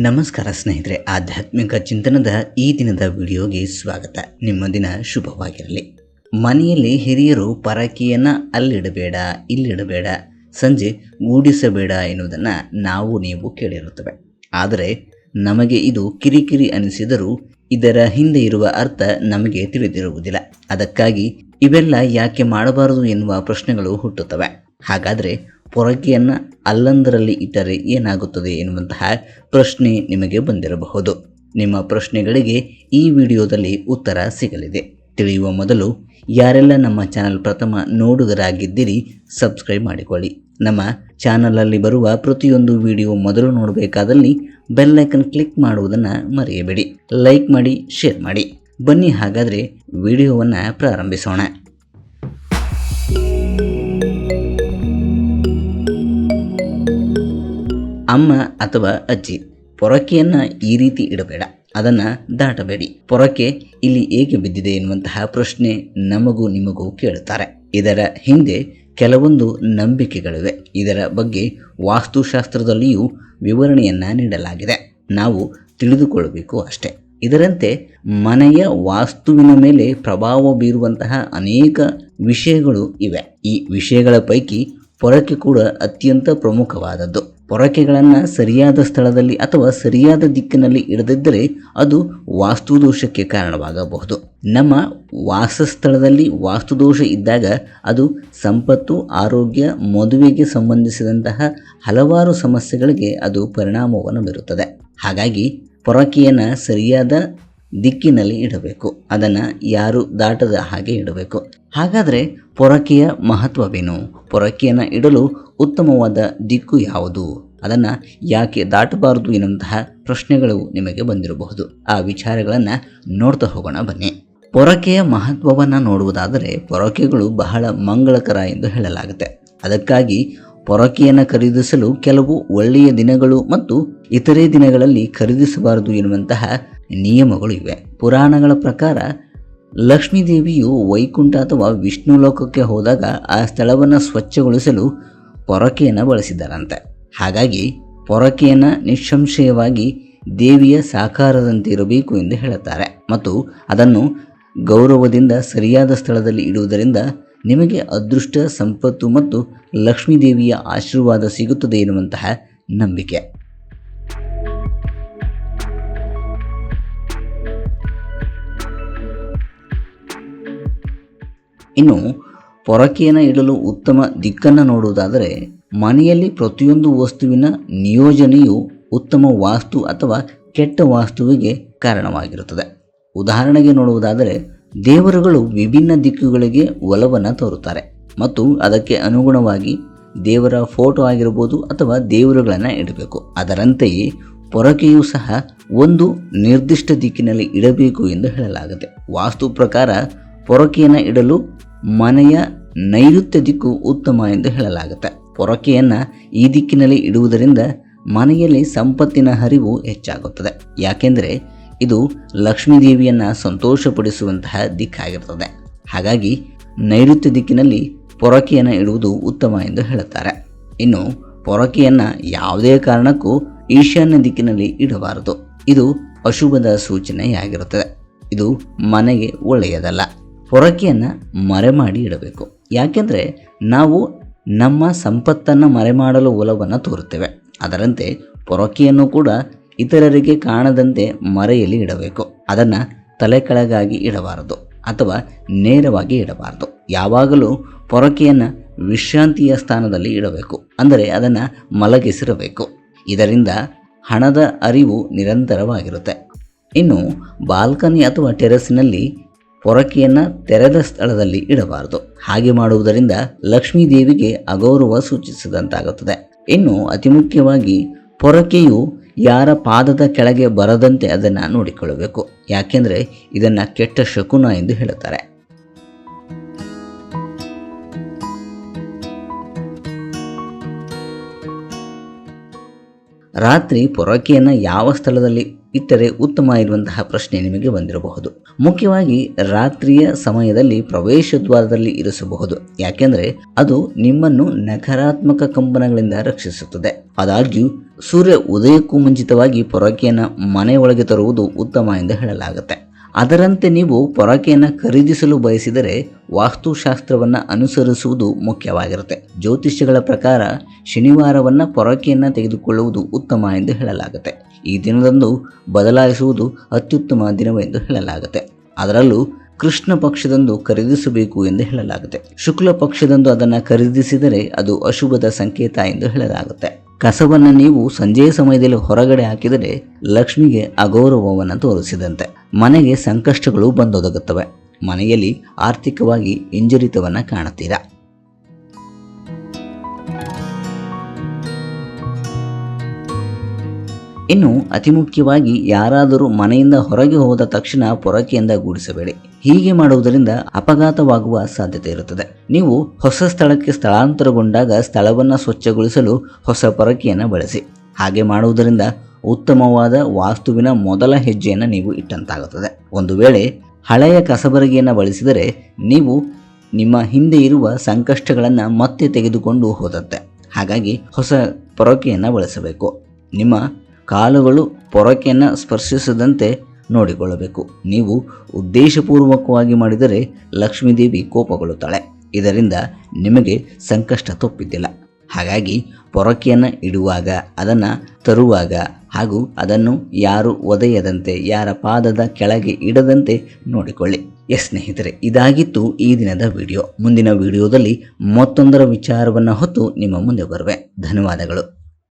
ನಮಸ್ಕಾರ ಸ್ನೇಹಿತರೆ, ಆಧ್ಯಾತ್ಮಿಕ ಚಿಂತನದ ಈ ದಿನದ ವಿಡಿಯೋಗೆ ಸ್ವಾಗತ. ನಿಮ್ಮ ದಿನ ಶುಭವಾಗಿರಲಿ. ಮನೆಯಲ್ಲಿ ಹಿರಿಯರು ಪರಕೀಯನ್ನ ಅಲ್ಲಿಡಬೇಡ, ಇಲ್ಲಿಡಬೇಡ, ಸಂಜೆ ಗೂಡಿಸಬೇಡ ಎನ್ನುವುದನ್ನು ನೀವು ಕೇಳಿರುತ್ತವೆ. ಆದರೆ ನಮಗೆ ಇದು ಕಿರಿಕಿರಿ ಅನಿಸಿದರೂ ಇದರ ಹಿಂದೆ ಇರುವ ಅರ್ಥ ನಮಗೆ ತಿಳಿದಿರುವುದಿಲ್ಲ. ಅದಕ್ಕಾಗಿ ಇವೆಲ್ಲ ಯಾಕೆ ಮಾಡಬಾರದು ಎನ್ನುವ ಪ್ರಶ್ನೆಗಳು ಹುಟ್ಟುತ್ತವೆ. ಹಾಗಾದರೆ ಪೊರಕೆಯನ್ನು ಅಲ್ಲಂದರಲ್ಲಿ ಇಟ್ಟರೆ ಏನಾಗುತ್ತದೆ ಎನ್ನುವಂತಹ ಪ್ರಶ್ನೆ ನಿಮಗೆ ಬಂದಿರಬಹುದು. ನಿಮ್ಮ ಪ್ರಶ್ನೆಗಳಿಗೆ ಈ ವಿಡಿಯೋದಲ್ಲಿ ಉತ್ತರ ಸಿಗಲಿದೆ. ತಿಳಿಯುವ ಮೊದಲು ಯಾರೆಲ್ಲ ನಮ್ಮ ಚಾನಲ್ ಪ್ರಥಮ ನೋಡುಗರಾಗಿದ್ದೀರಿ ಸಬ್ಸ್ಕ್ರೈಬ್ ಮಾಡಿಕೊಳ್ಳಿ. ನಮ್ಮ ಚಾನಲಲ್ಲಿ ಬರುವ ಪ್ರತಿಯೊಂದು ವಿಡಿಯೋ ಮೊದಲು ನೋಡಬೇಕಾದಲ್ಲಿ ಬೆಲ್ ಐಕನ್ ಕ್ಲಿಕ್ ಮಾಡುವುದನ್ನು ಮರೆಯಬೇಡಿ. ಲೈಕ್ ಮಾಡಿ, ಶೇರ್ ಮಾಡಿ. ಬನ್ನಿ ಹಾಗಾದರೆ ವಿಡಿಯೋವನ್ನು ಪ್ರಾರಂಭಿಸೋಣ. ಅಮ್ಮ ಅಥವಾ ಅಜ್ಜಿ, ಪೊರಕೆಯನ್ನು ಈ ರೀತಿ ಇಡಬೇಡ, ಅದನ್ನು ದಾಟಬೇಡಿ. ಪೊರಕೆ ಇಲ್ಲಿ ಏಕೆ ಬಿದ್ದಿದೆ ಎನ್ನುವಂತಹ ಪ್ರಶ್ನೆ ನಮಗೂ ನಿಮಗೂ ಕೇಳುತ್ತಾರೆ. ಇದರ ಹಿಂದೆ ಕೆಲವೊಂದು ನಂಬಿಕೆಗಳಿವೆ. ಇದರ ಬಗ್ಗೆ ವಾಸ್ತುಶಾಸ್ತ್ರದಲ್ಲಿಯೂ ವಿವರಣೆಯನ್ನು ನೀಡಲಾಗಿದೆ. ನಾವು ತಿಳಿದುಕೊಳ್ಳಬೇಕು ಅಷ್ಟೇ. ಇದರಂತೆ ಮನೆಯ ವಾಸ್ತುವಿನ ಮೇಲೆ ಪ್ರಭಾವ ಬೀರುವಂತಹ ಅನೇಕ ವಿಷಯಗಳು ಇವೆ. ಈ ವಿಷಯಗಳ ಪೈಕಿ ಪೊರಕೆ ಕೂಡ ಅತ್ಯಂತ ಪ್ರಮುಖವಾದದ್ದು. ಪೊರಕೆಗಳನ್ನು ಸರಿಯಾದ ಸ್ಥಳದಲ್ಲಿ ಅಥವಾ ಸರಿಯಾದ ದಿಕ್ಕಿನಲ್ಲಿ ಇಡದಿದ್ದರೆ ಅದು ವಾಸ್ತುದೋಷಕ್ಕೆ ಕಾರಣವಾಗಬಹುದು. ನಮ್ಮ ವಾಸಸ್ಥಳದಲ್ಲಿ ವಾಸ್ತುದೋಷ ಇದ್ದಾಗ ಅದು ಸಂಪತ್ತು, ಆರೋಗ್ಯ, ಮದುವೆಗೆ ಸಂಬಂಧಿಸಿದಂತಹ ಹಲವಾರು ಸಮಸ್ಯೆಗಳಿಗೆ ಅದು ಪರಿಣಾಮವನ್ನು ಬೀರುತ್ತದೆ. ಹಾಗಾಗಿ ಪೊರಕೆಯನ್ನು ಸರಿಯಾದ ದಿಕ್ಕಿನಲ್ಲಿ ಇಡಬೇಕು. ಅದನ್ನು ಯಾರು ದಾಟದ ಹಾಗೆ ಇಡಬೇಕು. ಹಾಗಾದರೆ ಪೊರಕೆಯ ಮಹತ್ವವೇನು? ಪೊರಕೆಯನ್ನು ಇಡಲು ಉತ್ತಮವಾದ ದಿಕ್ಕು ಯಾವುದು? ಅದನ್ನು ಯಾಕೆ ದಾಟಬಾರದು ಎನ್ನುವಂತಹ ಪ್ರಶ್ನೆಗಳು ನಿಮಗೆ ಬಂದಿರಬಹುದು. ಆ ವಿಚಾರಗಳನ್ನು ನೋಡ್ತಾ ಹೋಗೋಣ ಬನ್ನಿ. ಪೊರಕೆಯ ಮಹತ್ವವನ್ನು ನೋಡುವುದಾದರೆ ಪೊರಕೆಗಳು ಬಹಳ ಮಂಗಳಕರ ಎಂದು ಹೇಳಲಾಗುತ್ತೆ. ಅದಕ್ಕಾಗಿ ಪೊರಕೆಯನ್ನು ಖರೀದಿಸಲು ಕೆಲವು ಒಳ್ಳೆಯ ದಿನಗಳು ಮತ್ತು ಇತರೆ ದಿನಗಳಲ್ಲಿ ಖರೀದಿಸಬಾರದು ಎನ್ನುವಂತಹ ನಿಯಮಗಳು ಇವೆ. ಪುರಾಣಗಳ ಪ್ರಕಾರ ಲಕ್ಷ್ಮೀದೇವಿಯು ವೈಕುಂಠ ಅಥವಾ ವಿಷ್ಣು ಲೋಕಕ್ಕೆ ಹೋದಾಗ ಆ ಸ್ಥಳವನ್ನು ಸ್ವಚ್ಛಗೊಳಿಸಲು ಪೊರಕೆಯನ್ನು ಬಳಸಿದ್ದಾರಂತೆ. ಹಾಗಾಗಿ ಪೊರಕೆಯನ್ನು ನಿಸ್ಸಂಶಯವಾಗಿ ದೇವಿಯ ಸಾಕಾರದಂತೆ ಇರಬೇಕು ಎಂದು ಹೇಳುತ್ತಾರೆ. ಮತ್ತು ಅದನ್ನು ಗೌರವದಿಂದ ಸರಿಯಾದ ಸ್ಥಳದಲ್ಲಿ ಇಡುವುದರಿಂದ ನಿಮಗೆ ಅದೃಷ್ಟ, ಸಂಪತ್ತು ಮತ್ತು ಲಕ್ಷ್ಮೀದೇವಿಯ ಆಶೀರ್ವಾದ ಸಿಗುತ್ತದೆ ಎನ್ನುವಂತಹ ನಂಬಿಕೆ. ಇನ್ನು ಪೊರಕೆಯನ್ನು ಇಡಲು ಉತ್ತಮ ದಿಕ್ಕನ್ನು ನೋಡುವುದಾದರೆ ಮನೆಯಲ್ಲಿ ಪ್ರತಿಯೊಂದು ವಸ್ತುವಿನ ನಿಯೋಜನೆಯು ಉತ್ತಮ ವಾಸ್ತು ಅಥವಾ ಕೆಟ್ಟ ವಾಸ್ತುವಿಗೆ ಕಾರಣವಾಗಿರುತ್ತದೆ. ಉದಾಹರಣೆಗೆ ನೋಡುವುದಾದರೆ ದೇವರುಗಳು ವಿಭಿನ್ನ ದಿಕ್ಕುಗಳಿಗೆ ಒಲವನ್ನು ತೋರುತ್ತಾರೆ ಮತ್ತು ಅದಕ್ಕೆ ಅನುಗುಣವಾಗಿ ದೇವರ ಫೋಟೋ ಆಗಿರಬಹುದು ಅಥವಾ ದೇವರುಗಳನ್ನು ಇಡಬೇಕು. ಅದರಂತೆಯೇ ಪೊರಕೆಯೂ ಸಹ ಒಂದು ನಿರ್ದಿಷ್ಟ ದಿಕ್ಕಿನಲ್ಲಿ ಇಡಬೇಕು ಎಂದು ಹೇಳಲಾಗುತ್ತೆ. ವಾಸ್ತು ಪ್ರಕಾರ ಪೊರಕೆಯನ್ನು ಇಡಲು ಮನೆಯ ನೈಋತ್ಯ ದಿಕ್ಕು ಉತ್ತಮ ಎಂದು ಹೇಳಲಾಗುತ್ತೆ. ಪೊರಕೆಯನ್ನು ಈ ದಿಕ್ಕಿನಲ್ಲಿ ಇಡುವುದರಿಂದ ಮನೆಯಲ್ಲಿ ಸಂಪತ್ತಿನ ಹರಿವು ಹೆಚ್ಚಾಗುತ್ತದೆ. ಯಾಕೆಂದರೆ ಇದು ಲಕ್ಷ್ಮೀದೇವಿಯನ್ನು ಸಂತೋಷಪಡಿಸುವಂತಹ ದಿಕ್ಕಾಗಿರುತ್ತದೆ. ಹಾಗಾಗಿ ನೈಋತ್ಯ ದಿಕ್ಕಿನಲ್ಲಿ ಪೊರಕೆಯನ್ನು ಇಡುವುದು ಉತ್ತಮ ಎಂದು ಹೇಳುತ್ತಾರೆ. ಇನ್ನು ಪೊರಕೆಯನ್ನು ಯಾವುದೇ ಕಾರಣಕ್ಕೂ ಈಶಾನ್ಯ ದಿಕ್ಕಿನಲ್ಲಿ ಇಡಬಾರದು. ಇದು ಅಶುಭದ ಸೂಚನೆಯಾಗಿರುತ್ತದೆ. ಇದು ಮನೆಗೆ ಒಳ್ಳೆಯದಲ್ಲ. ಪೊರಕೆಯನ್ನು ಮರೆಮಾಡಿ ಇಡಬೇಕು. ಯಾಕೆಂದರೆ ನಾವು ನಮ್ಮ ಸಂಪತ್ತನ್ನು ಮರೆಮಾಡಲು ಒಲವನ್ನು ತೋರುತ್ತೇವೆ. ಅದರಂತೆ ಪೊರಕೆಯನ್ನು ಕೂಡ ಇತರರಿಗೆ ಕಾಣದಂತೆ ಮರೆಯಲ್ಲಿ ಇಡಬೇಕು. ಅದನ್ನು ತಲೆ ಕೆಳಗಾಗಿ ಇಡಬಾರದು ಅಥವಾ ನೇರವಾಗಿ ಇಡಬಾರದು. ಯಾವಾಗಲೂ ಪೊರಕೆಯನ್ನು ವಿಶ್ರಾಂತಿಯ ಸ್ಥಾನದಲ್ಲಿ ಇಡಬೇಕು. ಅಂದರೆ ಅದನ್ನು ಮಲಗಿಸಿರಬೇಕು. ಇದರಿಂದ ಹಣದ ಅರಿವು ನಿರಂತರವಾಗಿರುತ್ತೆ. ಇನ್ನು ಬಾಲ್ಕನಿ ಅಥವಾ ಟೆರೆಸ್ನಲ್ಲಿ ಪೊರಕೆಯನ್ನು ತೆರೆದ ಸ್ಥಳದಲ್ಲಿ ಇಡಬಾರದು. ಹಾಗೆ ಮಾಡುವುದರಿಂದ ಲಕ್ಷ್ಮೀದೇವಿಗೆ ಅಗೌರವ ಸೂಚಿಸಿದಂತಾಗುತ್ತದೆ. ಇನ್ನು ಅತಿ ಮುಖ್ಯವಾಗಿ ಪೊರಕೆಯು ಯಾರ ಪಾದದ ಕೆಳಗೆ ಬರದಂತೆ ಅದನ್ನು ನೋಡಿಕೊಳ್ಳಬೇಕು. ಯಾಕೆಂದರೆ ಇದನ್ನು ಕೆಟ್ಟ ಶಕುನ ಎಂದು ಹೇಳುತ್ತಾರೆ. ರಾತ್ರಿ ಪೊರಕೆಯನ್ನು ಯಾವ ಸ್ಥಳದಲ್ಲಿ ಇಟ್ಟರೆ ಉತ್ತಮ ಇರುವಂತಹ ಪ್ರಶ್ನೆ ನಿಮಗೆ ಬಂದಿರಬಹುದು. ಮುಖ್ಯವಾಗಿ ರಾತ್ರಿಯ ಸಮಯದಲ್ಲಿ ಪ್ರವೇಶ ದ್ವಾರದಲ್ಲಿ ಇರಿಸಬಹುದು, ಯಾಕೆಂದರೆ ಅದು ನಿಮ್ಮನ್ನು ನಕಾರಾತ್ಮಕ ಕಂಪನಗಳಿಂದ ರಕ್ಷಿಸುತ್ತದೆ. ಆದಾಗ್ಯೂ ಸೂರ್ಯ ಉದಯಕ್ಕೂ ಮುಂಚಿತವಾಗಿ ಪೊರಕೆಯನ್ನು ಮನೆಯೊಳಗೆ ತರುವುದು ಉತ್ತಮ ಎಂದು ಹೇಳಲಾಗುತ್ತೆ. ಅದರಂತೆ ನೀವು ಪೊರಕೆಯನ್ನು ಖರೀದಿಸಲು ಬಯಸಿದರೆ ವಾಸ್ತುಶಾಸ್ತ್ರವನ್ನು ಅನುಸರಿಸುವುದು ಮುಖ್ಯವಾಗಿರುತ್ತೆ. ಜ್ಯೋತಿಷ್ಯಗಳ ಪ್ರಕಾರ ಶನಿವಾರವನ್ನು ಪೊರಕೆಯನ್ನು ತೆಗೆದುಕೊಳ್ಳುವುದು ಉತ್ತಮ ಎಂದು ಹೇಳಲಾಗುತ್ತೆ. ಈ ದಿನದಂದು ಬದಲಾಯಿಸುವುದು ಅತ್ಯುತ್ತಮ ದಿನವೆಂದು ಹೇಳಲಾಗುತ್ತೆ. ಅದರಲ್ಲೂ ಕೃಷ್ಣ ಪಕ್ಷದಂದು ಖರೀದಿಸಬೇಕು ಎಂದು ಹೇಳಲಾಗುತ್ತೆ. ಶುಕ್ಲ ಪಕ್ಷದಂದು ಅದನ್ನು ಖರೀದಿಸಿದರೆ ಅದು ಅಶುಭದ ಸಂಕೇತ ಎಂದು ಹೇಳಲಾಗುತ್ತೆ. ಕಸವನ್ನು ನೀವು ಸಂಜೆಯ ಸಮಯದಲ್ಲಿ ಹೊರಗಡೆ ಹಾಕಿದರೆ ಲಕ್ಷ್ಮಿಗೆ ಅಗೌರವವನ್ನು ತೋರಿಸಿದಂತೆ, ಮನೆಗೆ ಸಂಕಷ್ಟಗಳು ಬಂದೊದಗುತ್ತವೆ, ಮನೆಯಲ್ಲಿ ಆರ್ಥಿಕವಾಗಿ ಹಿಂಜರಿತವನ್ನು ಕಾಣುತ್ತೀರಾ. ಇನ್ನು ಅತಿ ಮುಖ್ಯವಾಗಿ ಯಾರಾದರೂ ಮನೆಯಿಂದ ಹೊರಗೆ ಹೋದ ತಕ್ಷಣ ಪೊರಕೆಯಿಂದ ಗೂಡಿಸಬೇಡಿ. ಹೀಗೆ ಮಾಡುವುದರಿಂದ ಅಪಘಾತವಾಗುವ ಸಾಧ್ಯತೆ ಇರುತ್ತದೆ. ನೀವು ಹೊಸ ಸ್ಥಳಕ್ಕೆ ಸ್ಥಳಾಂತರಗೊಂಡಾಗ ಸ್ಥಳವನ್ನು ಸ್ವಚ್ಛಗೊಳಿಸಲು ಹೊಸ ಪೊರಕೆಯನ್ನು ಬಳಸಿ. ಹಾಗೆ ಮಾಡುವುದರಿಂದ ಉತ್ತಮವಾದ ವಾಸ್ತುವಿನ ಮೊದಲ ಹೆಜ್ಜೆಯನ್ನು ನೀವು ಇಟ್ಟಂತಾಗುತ್ತದೆ. ಒಂದು ವೇಳೆ ಹಳೆಯ ಕಸಬರಗಿಯನ್ನು ಬಳಸಿದರೆ ನೀವು ನಿಮ್ಮ ಹಿಂದೆ ಇರುವ ಸಂಕಷ್ಟಗಳನ್ನು ಮತ್ತೆ ತೆಗೆದುಕೊಂಡು ಹೋದಂತೆ. ಹಾಗಾಗಿ ಹೊಸ ಪೊರಕೆಯನ್ನು ಬಳಸಬೇಕು. ನಿಮ್ಮ ಕಾಲುಗಳು ಪೊರಕೆಯನ್ನು ಸ್ಪರ್ಶಿಸದಂತೆ ನೋಡಿಕೊಳ್ಳಬೇಕು. ನೀವು ಉದ್ದೇಶಪೂರ್ವಕವಾಗಿ ಮಾಡಿದರೆ ಲಕ್ಷ್ಮೀದೇವಿ ಕೋಪಗೊಳ್ಳುತ್ತಾಳೆ. ಇದರಿಂದ ನಿಮಗೆ ಸಂಕಷ್ಟ ತಪ್ಪಿದ್ದಿಲ್ಲ. ಹಾಗಾಗಿ ಪೊರಕೆಯನ್ನು ಇಡುವಾಗ, ಅದನ್ನು ತರುವಾಗ ಹಾಗೂ ಅದನ್ನು ಯಾರು ಒದೆಯದಂತೆ, ಯಾರ ಪಾದದ ಕೆಳಗೆ ಇಡದಂತೆ ನೋಡಿಕೊಳ್ಳಿ. ಸ್ನೇಹಿತರೆ, ಇದಾಗಿತ್ತು ಈ ದಿನದ ವಿಡಿಯೋ. ಮುಂದಿನ ವಿಡಿಯೋದಲ್ಲಿ ಮತ್ತೊಂದರ ವಿಚಾರವನ್ನು ಹೊತ್ತು ನಿಮ್ಮ ಮುಂದೆ ಬರುವೆ. ಧನ್ಯವಾದಗಳು.